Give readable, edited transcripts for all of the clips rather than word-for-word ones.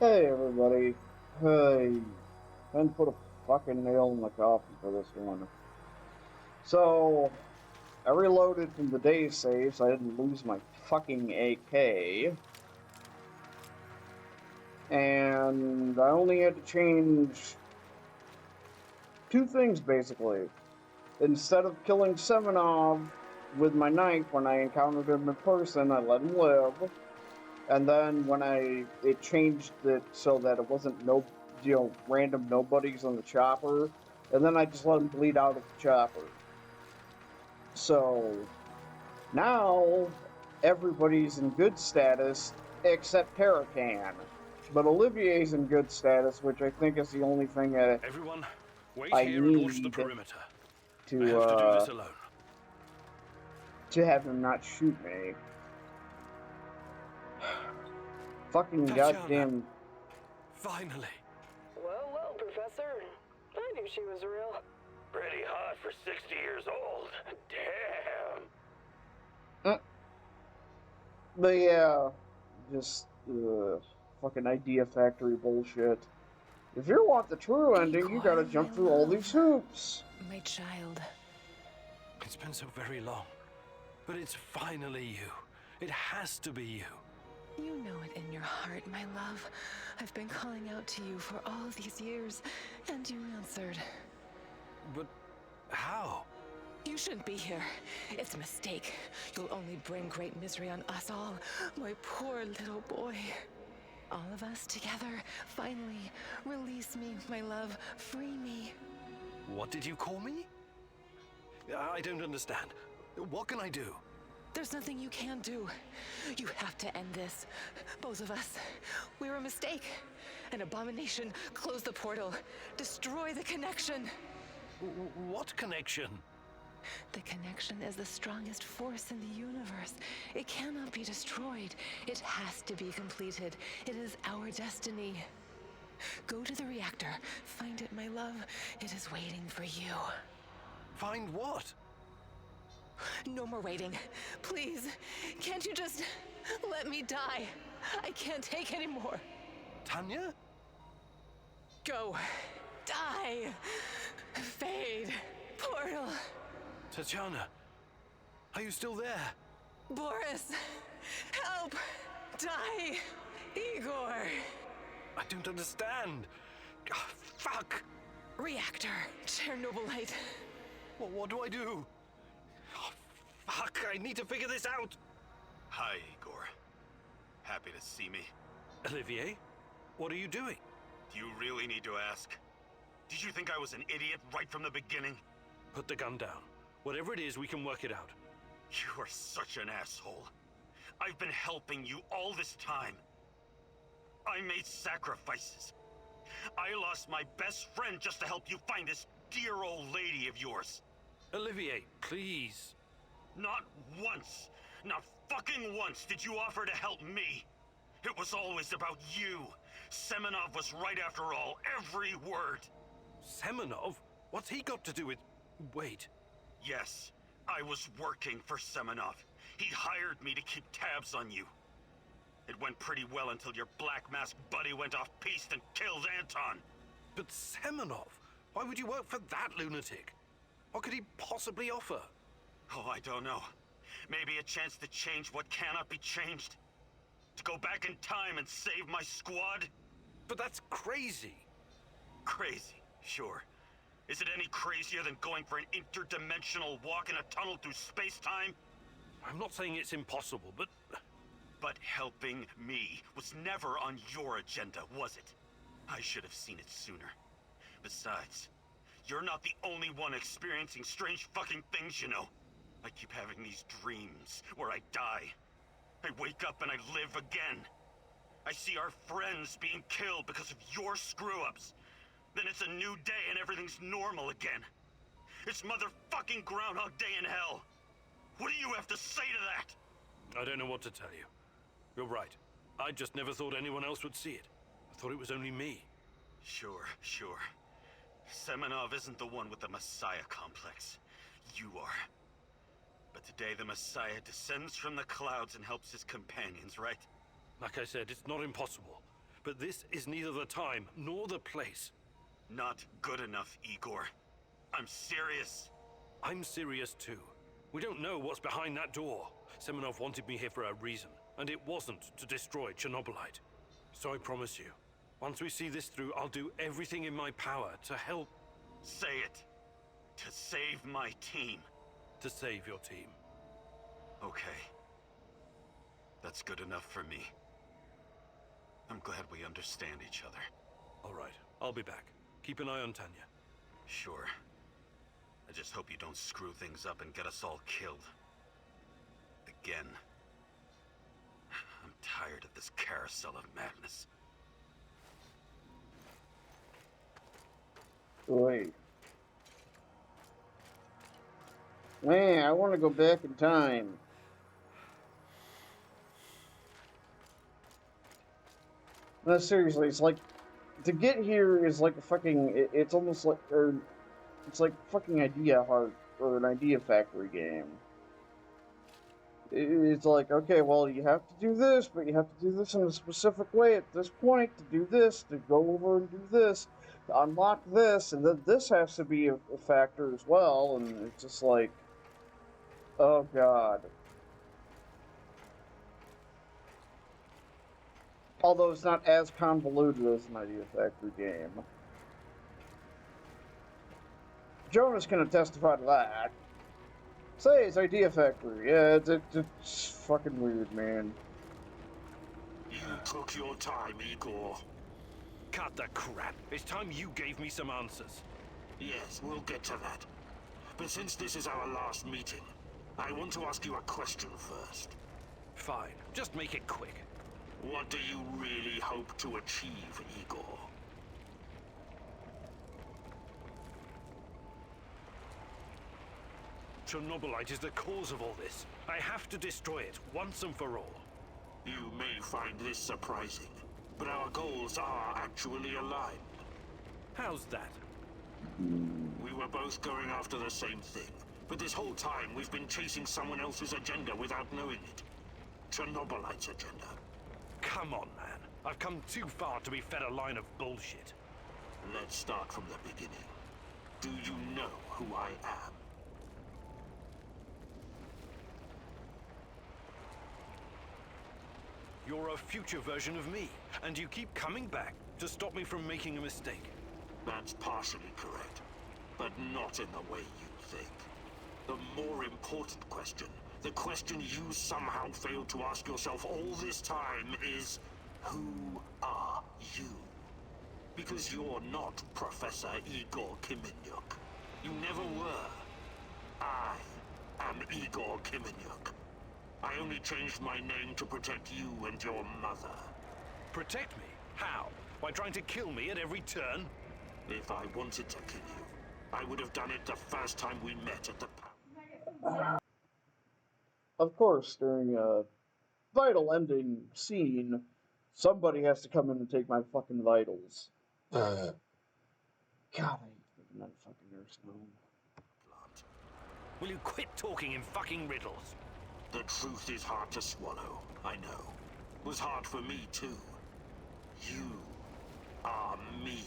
Hey everybody. Hey, and put a fucking nail in the coffin for this one. So, I reloaded from the day save so I didn't lose my fucking AK. And I only had to change two things basically. Instead of killing Semenov with my knife when I encountered him in person, I let him live. And then when it changed it so that it wasn't random nobodies on the chopper, and then I just let him bleed out of the chopper. So now everybody's in good status except Terracan. But Olivier's in good status, which I think is the only thing that Everyone, wait I here and watch the need perimeter. I to have to do this alone. to have him not shoot me. Fucking Tatiana, goddamn. finally. Well, well, Professor. I knew she was real. Pretty hot for 60 years old. Damn. But yeah, just fucking idea factory bullshit. If you want the true ending, you gotta Igor, my jump through all these love, hoops. my child. It's been so very long. But it's finally you. It has to be you. You know it in your heart, my love. I've been calling out to you for all these years, and you answered. But how? You shouldn't be here. It's a mistake. You'll only bring great misery on us all. My poor little boy. All of us together, finally. Release me, my love. Free me. What did you call me? I don't understand. What can I do? There's nothing you can do. You have to end this. Both of us. We're a mistake. An abomination. Close the portal. Destroy the connection. What connection? The connection is the strongest force in the universe. It cannot be destroyed. It has to be completed. It is our destiny. Go to the reactor. Find it, my love. It is waiting for you. Find what? No more waiting. Please, can't you just let me die? I can't take anymore. Tanya? Go. Die. Fade. Portal. Tatiana? Are you still there? Boris. Help. Die. Igor. I don't understand. Ah, fuck! Reactor. Chernobylite. What do I do? Oh, fuck, I need to figure this out. Hi, Igor. Happy to see me. Olivier, what are you doing? Do you really need to ask? Did you think I was an idiot right from the beginning? Put the gun down. Whatever it is, we can work it out. You are such an asshole. I've been helping you all this time. I made sacrifices. I lost my best friend just to help you find this dear old lady of yours. Olivier, please. Not once, not fucking once did you offer to help me. It was always about you. Semenov was right after all, every word. Semenov? What's he got to do with... Wait. Yes, I was working for Semenov. He hired me to keep tabs on you. It went pretty well until your black mask buddy went off-piste and killed Anton. But Semenov? Why would you work for that lunatic? What could he possibly offer? Oh, I don't know. Maybe a chance to change what cannot be changed? To go back in time and save my squad? But that's crazy. Crazy, sure. Is it any crazier than going for an interdimensional walk in a tunnel through space-time? I'm not saying it's impossible, but... But helping me was never on your agenda, was it? I should have seen it sooner. Besides, you're not the only one experiencing strange fucking things, you know. I keep having these dreams where I die. I wake up and I live again. I see our friends being killed because of your screw-ups. Then it's a new day and everything's normal again. It's motherfucking Groundhog Day in hell. What do you have to say to that? I don't know what to tell you. You're right. I just never thought anyone else would see it. I thought it was only me. Sure. Semenov isn't the one with the Messiah complex. You are. But today the Messiah descends from the clouds and helps his companions, right? Like I said, it's not impossible. but this is neither the time nor the place. Not good enough, Igor. I'm serious. I'm serious too. We don't know what's behind that door. Semenov wanted me here for a reason, and it wasn't to destroy Chernobylite. So I promise you, once we see this through, I'll do everything in my power to help. Say it. To save my team. To save your team. Okay. That's good enough for me. I'm glad we understand each other. All right, I'll be back. Keep an eye on Tanya. Sure. I just hope you don't screw things up and get us all killed. Again. I'm tired of this carousel of madness. Wait. Man, I want to go back in time. No, seriously, it's like, to get here is like a fucking, it's almost like, or, it's like fucking Idea Heart, or an Idea Factory game. It's like, okay, well, you have to do this, but you have to do this in a specific way at this point to do this, to go over and do this, to unlock this, and then this has to be a factor as well, and it's just like, oh god. Although it's not as convoluted as an Idea Factory game. Jonas can testify to that. Say, it's Idea Factory. Yeah, it's fucking weird, man. You took your time, Igor. Cut the crap. It's time you gave me some answers. Yes, we'll get to that. But since this is our last meeting, I want to ask you a question first. Fine. Just make it quick. What do you really hope to achieve, Igor? Chernobylite is the cause of all this. I have to destroy it once and for all. You may find this surprising, but our goals are actually aligned. How's that? We were both going after the same thing, but this whole time we've been chasing someone else's agenda without knowing it. Chernobylite's agenda. Come on, man. I've come too far to be fed a line of bullshit. Let's start from the beginning. Do you know who I am? You're a future version of me, and you keep coming back to stop me from making a mistake. That's partially correct, but not in the way you think. The more important question, the question you somehow failed to ask yourself all this time is, who are you? Because you're not Professor Igor Kiminyuk. You never were. I am Igor Kiminyuk. I only changed my name to protect you and your mother. Protect me? How? By trying to kill me at every turn? If I wanted to kill you, I would have done it the first time we met at the Of course, during a vital ending scene, somebody has to come in and take my fucking vitals. God, I hate living in a fucking nursing home. Will you quit talking in fucking riddles? The truth is hard to swallow, I know. It was hard for me, too. You are me.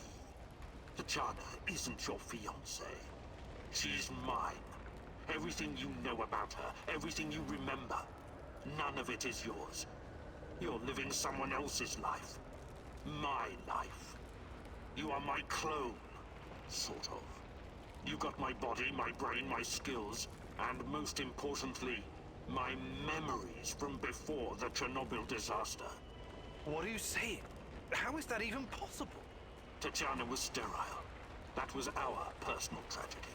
Tatiana isn't your fiancée. She's mine. Everything you know about her, everything you remember, none of it is yours. You're living someone else's life. My life. You are my clone, sort of. You got my body, my brain, my skills, and most importantly, my memories from before the Chernobyl disaster. What are you saying? How is that even possible? Tatiana was sterile. That was our personal tragedy.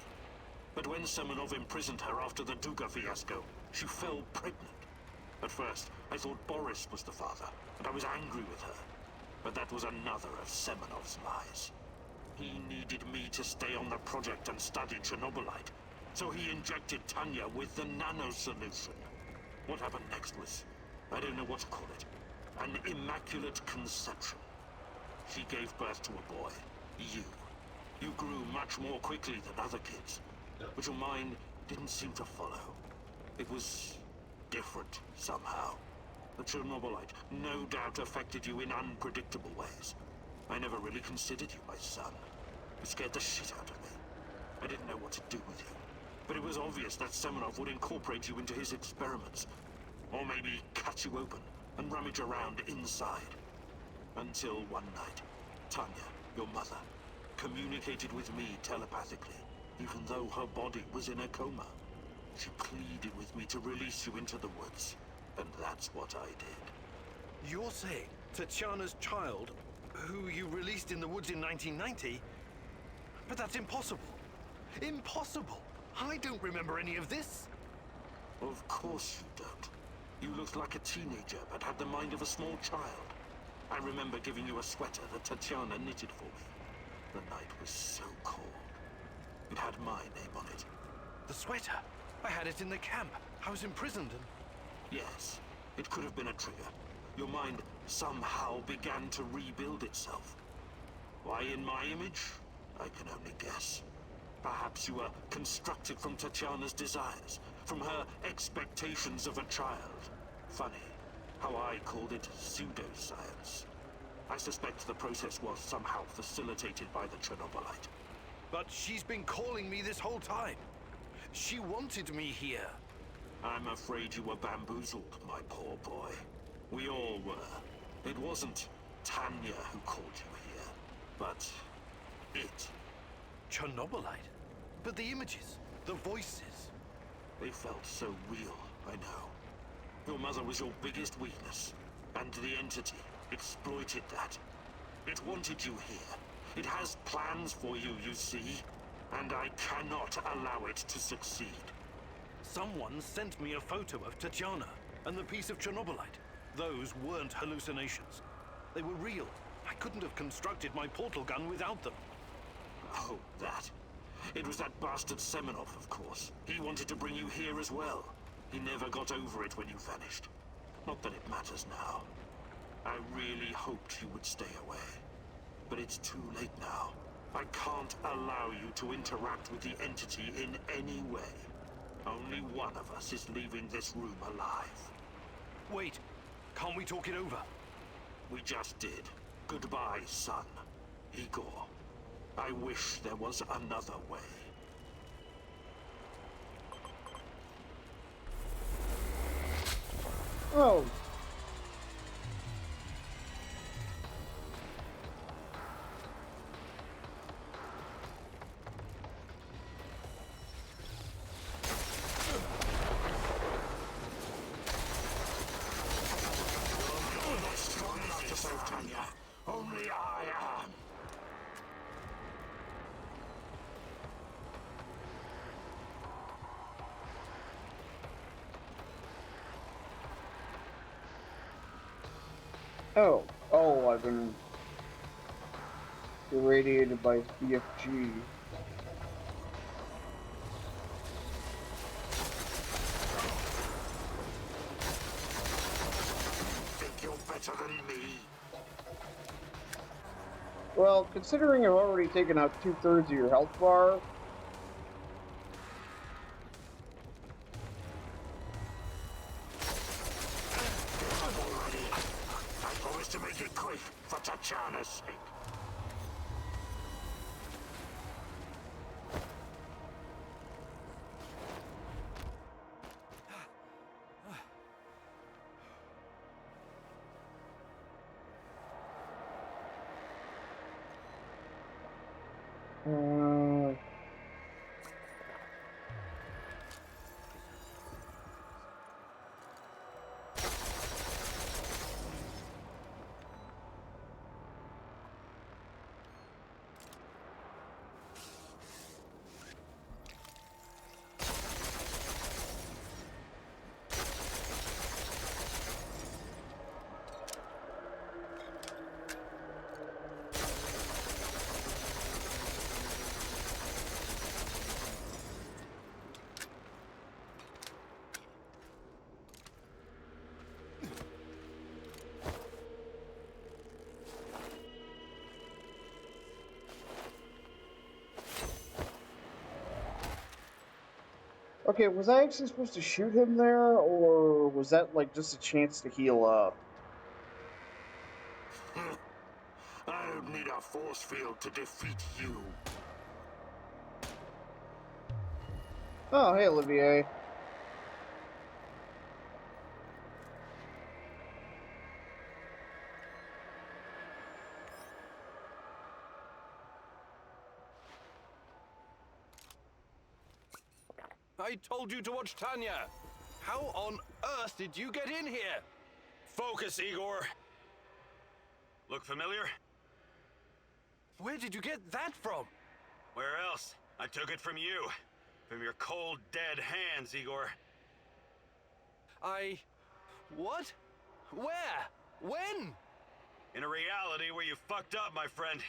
But when Semenov imprisoned her after the Duga fiasco, she fell pregnant. At first, I thought Boris was the father, and I was angry with her. But that was another of Semenov's lies. He needed me to stay on the project and study Chernobylite, so he injected Tanya with the nano solution. What happened next was, I don't know what to call it, an immaculate conception. She gave birth to a boy, you. You grew much more quickly than other kids, but your mind didn't seem to follow. It was different somehow. The Chernobylite no doubt affected you in unpredictable ways. I never really considered you my son. You scared the shit out of me. I didn't know what to do with you. But it was obvious that Semenov would incorporate you into his experiments. Or maybe cut you open and rummage around inside. Until one night, Tanya, your mother, communicated with me telepathically, even though her body was in a coma. She pleaded with me to release you into the woods, and that's what I did. You're saying Tatiana's child, who you released in the woods in 1990? But that's impossible. Impossible! I don't remember any of this. Of course you don't. You looked like a teenager, but had the mind of a small child. I remember giving you a sweater that Tatiana knitted for me. The night was so cold. It had my name on it. The sweater? I had it in the camp. I was imprisoned and... Yes, it could have been a trigger. Your mind somehow began to rebuild itself. Why in my image? I can only guess. Perhaps you were constructed from Tatiana's desires, from her expectations of a child. Funny, how I called it pseudoscience. I suspect the process was somehow facilitated by the Chernobylite. But she's been calling me this whole time. She wanted me here. I'm afraid you were bamboozled, my poor boy. We all were. It wasn't Tanya who called you here, but it. Chernobylite? But the images, the voices... They felt so real, I know. Your mother was your biggest weakness, and the entity exploited that. It wanted you here. It has plans for you, you see, and I cannot allow it to succeed. Someone sent me a photo of Tatiana and the piece of Chernobylite. Those weren't hallucinations. They were real. I couldn't have constructed my portal gun without them. Oh, that. It was that bastard Semenov, of course. He wanted to bring you here as well. He never got over it when you vanished. Not that it matters now. I really hoped you would stay away. But it's too late now. I can't allow you to interact with the entity in any way. Only one of us is leaving this room alive. Wait, can't we talk it over? We just did. Goodbye, son. Igor. I wish there was another way. Oh. You're not strong enough to save Tanya. Only I am. Oh, I've been irradiated by BFG. Think you're better than me? Well, considering I've already taken out 2/3 of your health bar, I'm already. I promise to make it quick for Tatiana's sake. Okay, was I actually supposed to shoot him there, or was that like just a chance to heal up? I don't need a force field to defeat you. Oh, hey, Olivier. I told you to watch Tanya. How on earth did you get in here? Focus, Igor. Look familiar? Where did you get that from? Where else? I took it from you. From your cold, dead hands, Igor. What? Where? When? In a reality where you fucked up, my friend.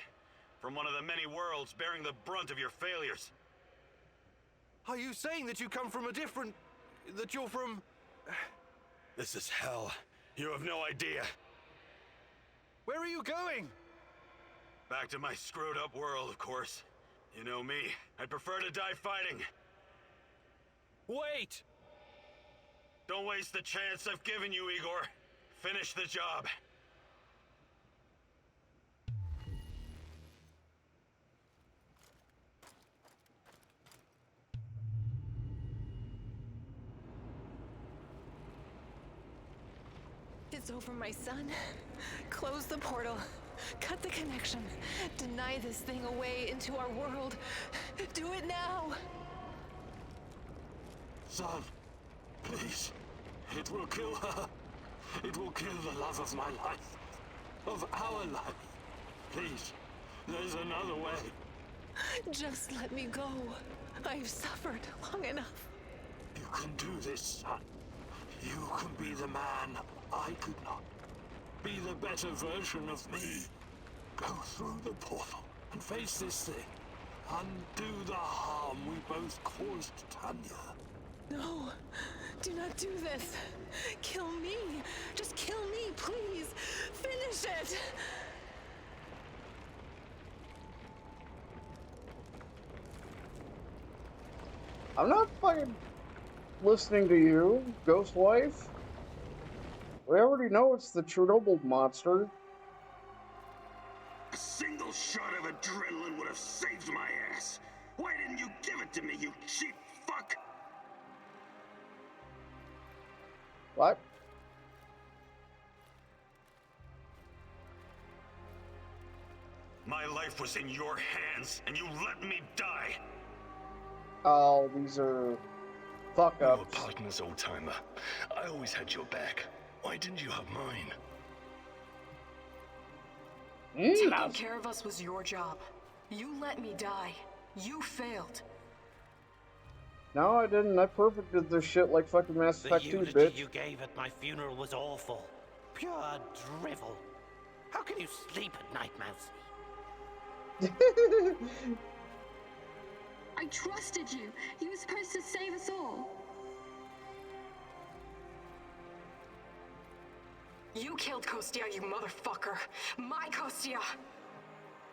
From one of the many worlds bearing the brunt of your failures. Are you saying that you come from a different... that you're from... This is hell. You have no idea. Where are you going? Back to my screwed up world, of course. You know me. I'd prefer to die fighting. Wait! Don't waste the chance I've given you, Igor. Finish the job. It's over, my son. Close the portal. Cut the connection. Deny this thing away into our world. Do it now! Son, please. It will kill her. It will kill the love of my life. Of our life. Please, there's another way. Just let me go. I've suffered long enough. You can do this, son. You can be the man I could not. Be the better version of me. Go through the portal and face this thing. Undo the harm we both caused Tanya. No, do not do this. Kill me. Just kill me, please. Finish it. I'm not fucking listening to you, Ghost Wife. We already know it's the Chernobyl monster. A single shot of adrenaline would have saved my ass. Why didn't you give it to me, you cheap fuck? What? My life was in your hands, and you let me die. Oh, these are fuck We were ups. partners, old-timer. I always had your back. Why didn't you have mine? Taking care of us was your job. You let me die. You failed. No, I didn't. I perfected this shit like fucking Mass The Effect 2, eulogy bitch. you gave at my funeral was awful. Pure drivel. How can you sleep at night, Mousy? I trusted you. You were supposed to save us all. You killed Kostia, you motherfucker. My Kostia.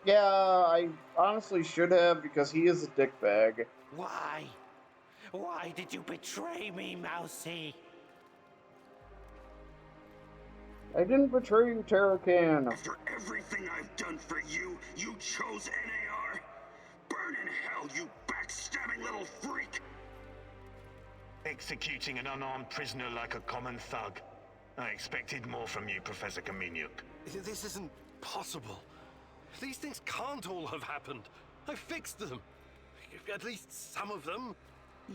Yeah, I honestly should have because he is a dickbag. Why? Why did you betray me, Mousy? I didn't betray you, Terracan. After everything I've done for you, you chose NAR? Burn in hell, you backstabbing little freak! Executing an unarmed prisoner like a common thug. I expected more from you, Professor Kaminyuk. This isn't possible. These things can't all have happened. I fixed them. At least some of them.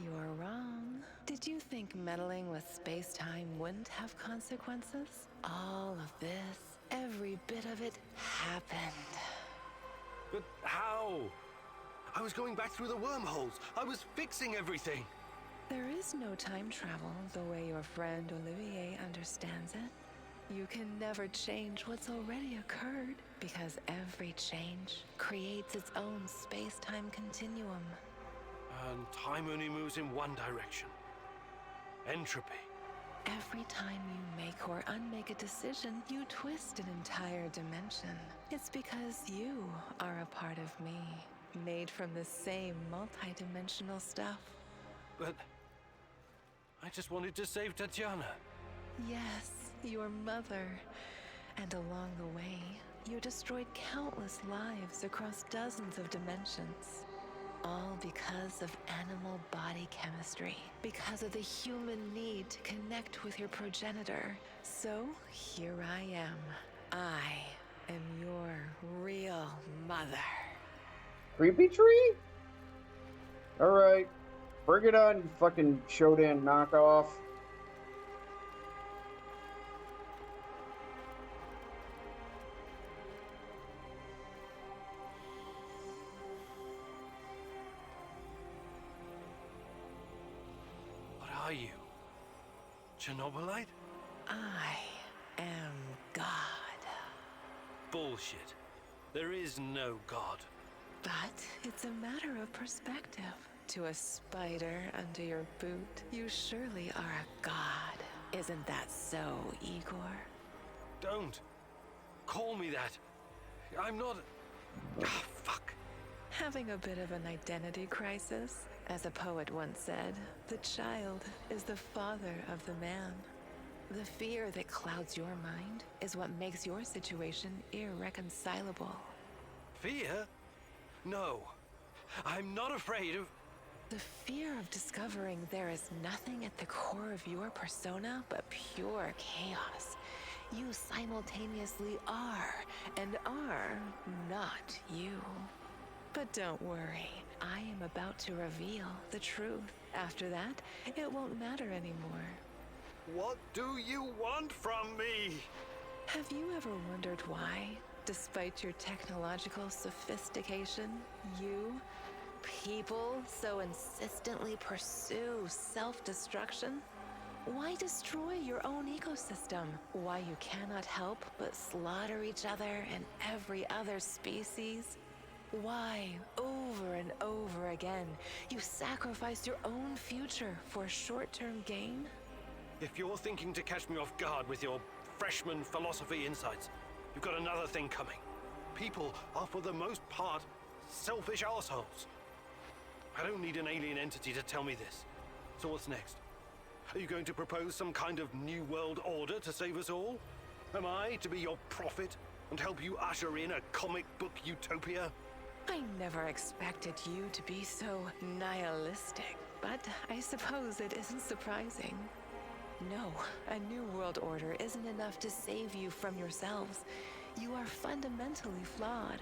You're wrong. Did you think meddling with space-time wouldn't have consequences? All of this, every bit of it, happened. But how? I was going back through the wormholes. I was fixing everything. There is no time travel the way your friend Olivier understands it. You can never change what's already occurred, because every change creates its own space-time continuum. And time only moves in one direction. Entropy. Every time you make or unmake a decision, you twist an entire dimension. It's because you are a part of me, made from the same multidimensional stuff. But I just wanted to save Tatiana. Yes, your mother. And along the way, you destroyed countless lives across dozens of dimensions. All because of animal body chemistry, because of the human need to connect with your progenitor. So, here I am. I am your real mother. Creepy tree? Alright. Bring it on, you fucking Shodan knockoff. What are you? Chernobylite? I am God. Bullshit. There is no God. But it's a matter of perspective. To a spider under your boot, you surely are a god. Isn't that so, Igor? Don't. Call me that. I'm not... Ah, fuck. Having a bit of an identity crisis? As a poet once said, the child is the father of the man. The fear that clouds your mind is what makes your situation irreconcilable. Fear? No. I'm not afraid of... The fear of discovering there is nothing at the core of your persona but pure chaos. You simultaneously are and are not you. But don't worry, I am about to reveal the truth. After that, it won't matter anymore. What do you want from me? Have you ever wondered why, despite your technological sophistication, people so insistently pursue self-destruction? Why destroy your own ecosystem? Why you cannot help but slaughter each other and every other species? Why, over and over again, you sacrifice your own future for short-term gain? If you're thinking to catch me off guard with your freshman philosophy insights, you've got another thing coming. People are, for the most part, selfish assholes. I don't need an alien entity to tell me this. So what's next? Are you going to propose some kind of new world order to save us all? Am I to be your prophet and help you usher in a comic book utopia? I never expected you to be so nihilistic, but I suppose it isn't surprising. No, a new world order isn't enough to save you from yourselves. You are fundamentally flawed.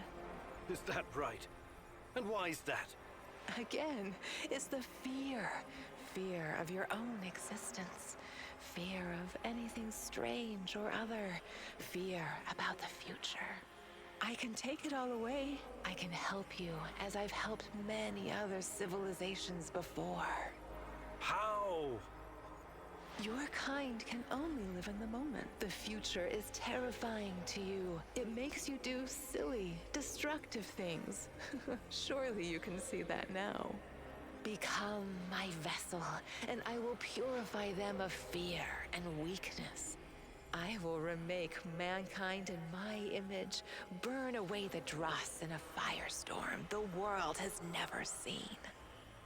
Is that right? And why is that? Again, it's the fear. Fear of your own existence. Fear of anything strange or other. Fear about the future. I can take it all away. I can help you as I've helped many other civilizations before. How? Your kind can only live in the moment. The future is terrifying to you. It makes you do silly, destructive things. Surely you can see that now. Become my vessel, and I will purify them of fear and weakness. I will remake mankind in my image, burn away the dross in a firestorm the world has never seen.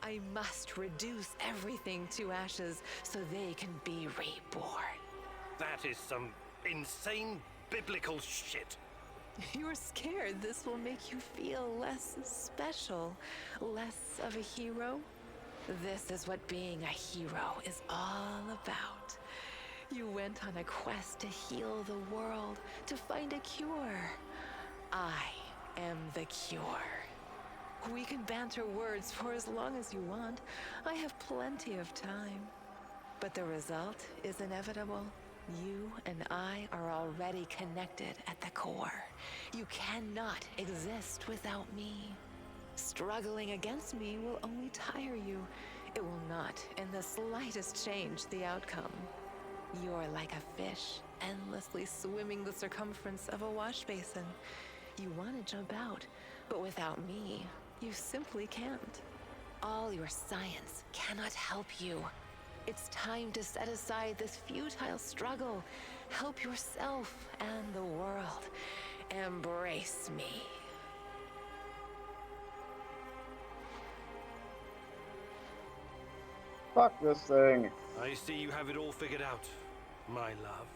I must reduce everything to ashes so they can be reborn. That is some insane biblical shit. You're scared this will make you feel less special, less of a hero? This is what being a hero is all about. You went on a quest to heal the world, to find a cure. I am the cure. We can banter words for as long as you want. I have plenty of time. But the result is inevitable. You and I are already connected at the core. You cannot exist without me. Struggling against me will only tire you. It will not in the slightest change the outcome. You're like a fish, endlessly swimming the circumference of a wash basin. You want to jump out, but without me, you simply can't. All your science cannot help you. It's time to set aside this futile struggle. Help yourself and the world. Embrace me. Fuck this thing. I see you have it all figured out, my love.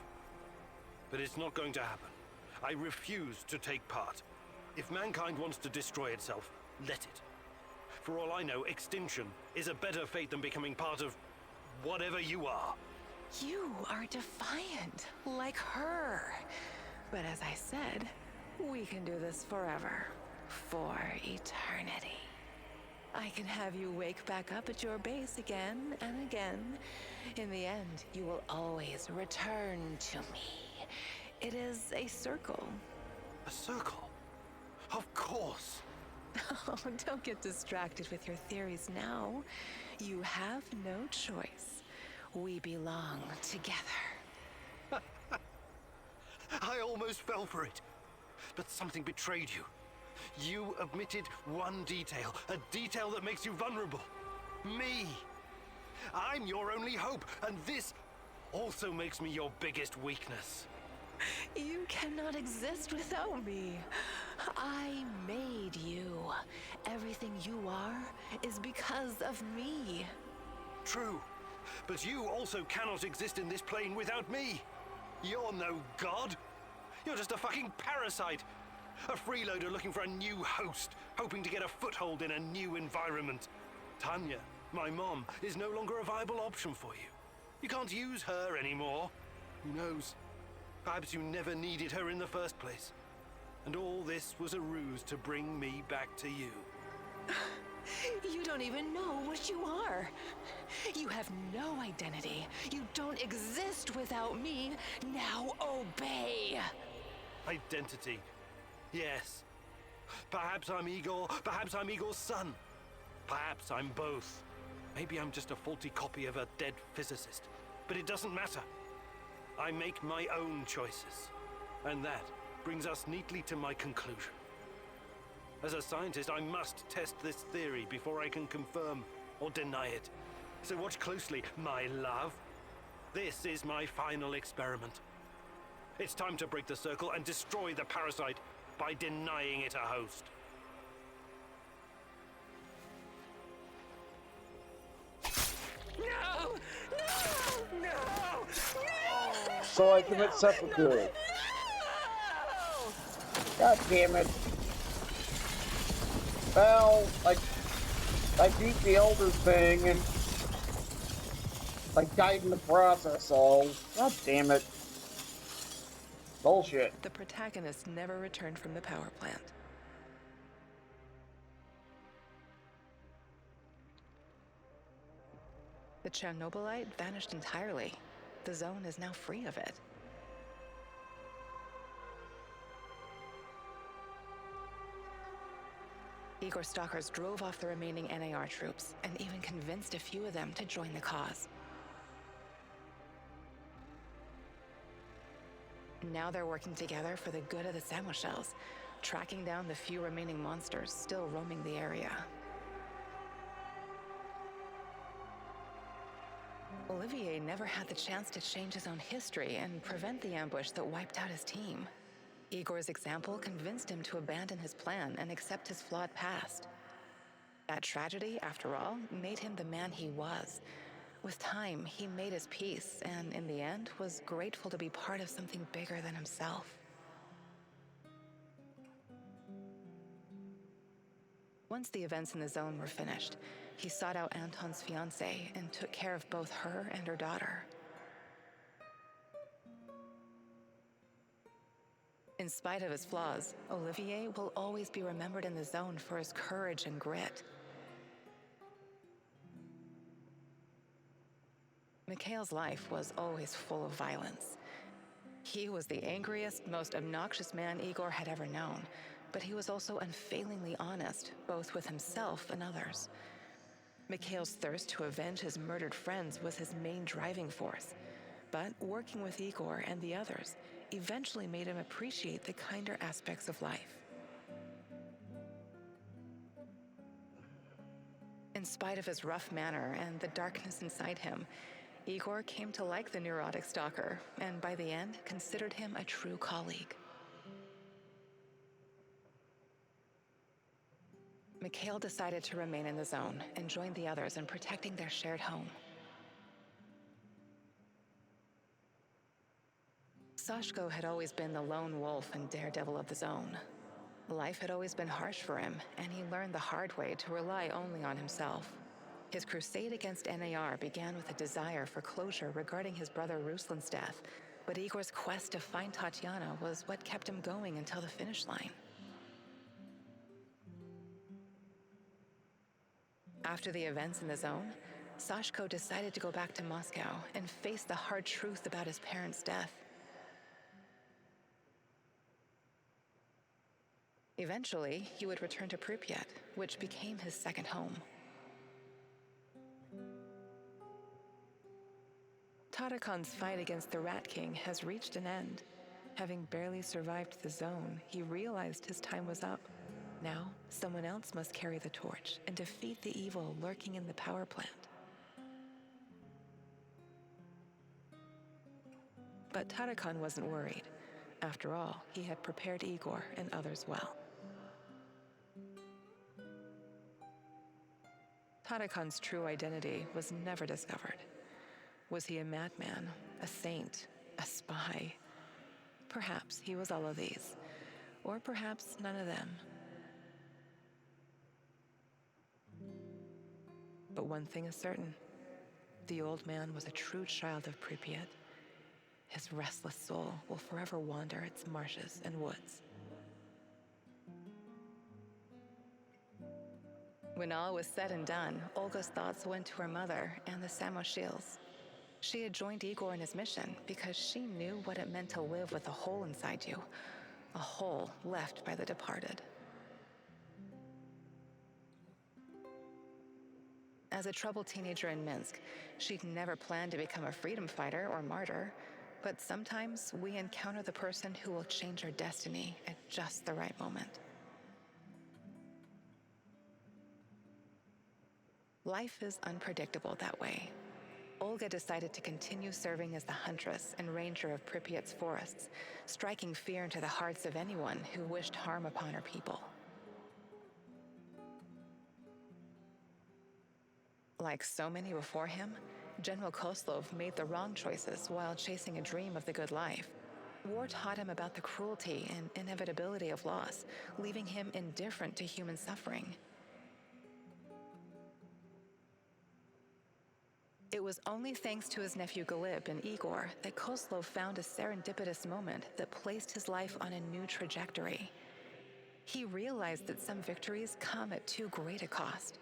But it's not going to happen. I refuse to take part. If mankind wants to destroy itself, let it. For all I know, extinction is a better fate than becoming part of whatever you are. You are defiant, like her. But as I said, we can do this forever. For eternity. I can have you wake back up at your base again and again. In the end, you will always return to me. It is a circle. A circle? Of course. Oh, don't get distracted with your theories now. You have no choice. We belong together. I almost fell for it. But something betrayed you. You omitted one detail, a detail that makes you vulnerable. Me. I'm your only hope, and this also makes me your biggest weakness. You cannot exist without me. I made you. Everything you are is because of me. True, but you also cannot exist in this plane without me. You're no god. You're just a fucking parasite. A freeloader looking for a new host, hoping to get a foothold in a new environment. Tanya, my mom, is no longer a viable option for you. You can't use her anymore. Who knows? Perhaps you never needed her in the first place. And all this was a ruse to bring me back to you. You don't even know what you are. You have no identity. You don't exist without me. Now obey. Identity. Yes. Perhaps I'm Igor, perhaps I'm Igor's son. Perhaps I'm both. Maybe I'm just a faulty copy of a dead physicist. But it doesn't matter. I make my own choices. And that brings us neatly to my conclusion. As a scientist, I must test this theory before I can confirm or deny it. So watch closely, my love. This is my final experiment. It's time to break the circle and destroy the parasite by denying it a host. No! No! No! No! So I commit seppuku. God damn it. Well, I beat the Elder thing and I died in the process, so god damn it. Bullshit. The protagonist never returned from the power plant. The Chernobylite vanished entirely. The zone is now free of it. Igor stalkers drove off the remaining NAR troops and even convinced a few of them to join the cause. Now they're working together for the good of the Samoshels, tracking down the few remaining monsters still roaming the area. Olivier never had the chance to change his own history and prevent the ambush that wiped out his team. Igor's example convinced him to abandon his plan and accept his flawed past. That tragedy, after all, made him the man he was. With time, he made his peace, and in the end, was grateful to be part of something bigger than himself. Once the events in the zone were finished, he sought out Anton's fiancée and took care of both her and her daughter. In spite of his flaws, Olivier will always be remembered in the zone for his courage and grit. Mikhail's life was always full of violence. He was the angriest, most obnoxious man Igor had ever known, but he was also unfailingly honest, both with himself and others. Mikhail's thirst to avenge his murdered friends was his main driving force, but working with Igor and the others eventually made him appreciate the kinder aspects of life. In spite of his rough manner and the darkness inside him, Igor came to like the neurotic stalker, and by the end, considered him a true colleague. Mikhail decided to remain in the zone and join the others in protecting their shared home. Sashko had always been the lone wolf and daredevil of the zone. Life had always been harsh for him, and he learned the hard way to rely only on himself. His crusade against NAR began with a desire for closure regarding his brother Ruslan's death, but Igor's quest to find Tatiana was what kept him going until the finish line. After the events in the zone, Sashko decided to go back to Moscow and face the hard truth about his parents' death. Eventually, he would return to Pripyat, which became his second home. Tarakon's fight against the Rat King has reached an end. Having barely survived the zone, he realized his time was up. Now, someone else must carry the torch and defeat the evil lurking in the power plant. But Tarakon wasn't worried. After all, he had prepared Igor and others well. Tarakon's true identity was never discovered. Was he a madman, a saint, a spy? Perhaps he was all of these, or perhaps none of them. But one thing is certain. The old man was a true child of Pripyat. His restless soul will forever wander its marshes and woods. When all was said and done, Olga's thoughts went to her mother and the Samoshils. She had joined Igor in his mission because she knew what it meant to live with a hole inside you, a hole left by the departed. As a troubled teenager in Minsk, she'd never planned to become a freedom fighter or martyr, but sometimes we encounter the person who will change our destiny at just the right moment. Life is unpredictable that way. Olga decided to continue serving as the huntress and ranger of Pripyat's forests, striking fear into the hearts of anyone who wished harm upon her people. Like so many before him, General Koslov made the wrong choices while chasing a dream of the good life. War taught him about the cruelty and inevitability of loss, leaving him indifferent to human suffering. It was only thanks to his nephew Galib and Igor that Koslov found a serendipitous moment that placed his life on a new trajectory. He realized that some victories come at too great a cost.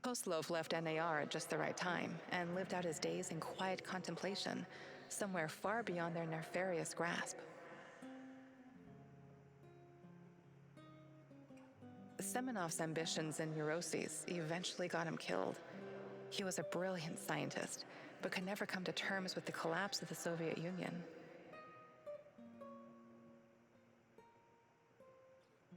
Koslov left NAR at just the right time and lived out his days in quiet contemplation, somewhere far beyond their nefarious grasp. Semenov's ambitions and neuroses eventually got him killed. He was a brilliant scientist, but could never come to terms with the collapse of the Soviet Union.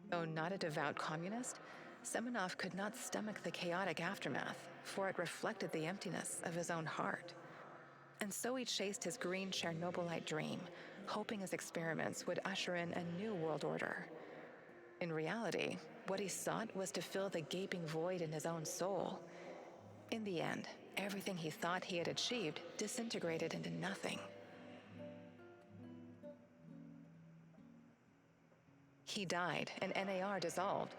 Though not a devout communist, Semenov could not stomach the chaotic aftermath, for it reflected the emptiness of his own heart. And so he chased his green Chernobylite dream, hoping his experiments would usher in a new world order. In reality, what he sought was to fill the gaping void in his own soul. In the end, everything he thought he had achieved disintegrated into nothing. He died, and NAR dissolved,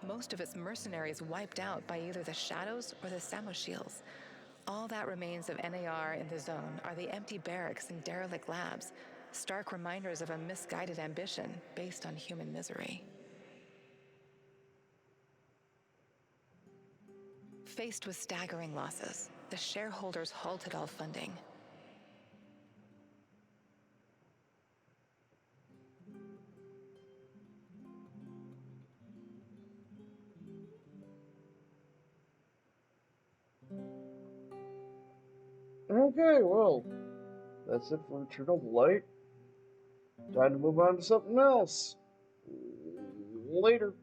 most of its mercenaries wiped out by either the Shadows or the Samoshils. All that remains of NAR in the zone are the empty barracks and derelict labs, stark reminders of a misguided ambition based on human misery. Faced with staggering losses, the shareholders halted all funding. Okay, well, that's it for Chernobylite. Time to move on to something else. Later.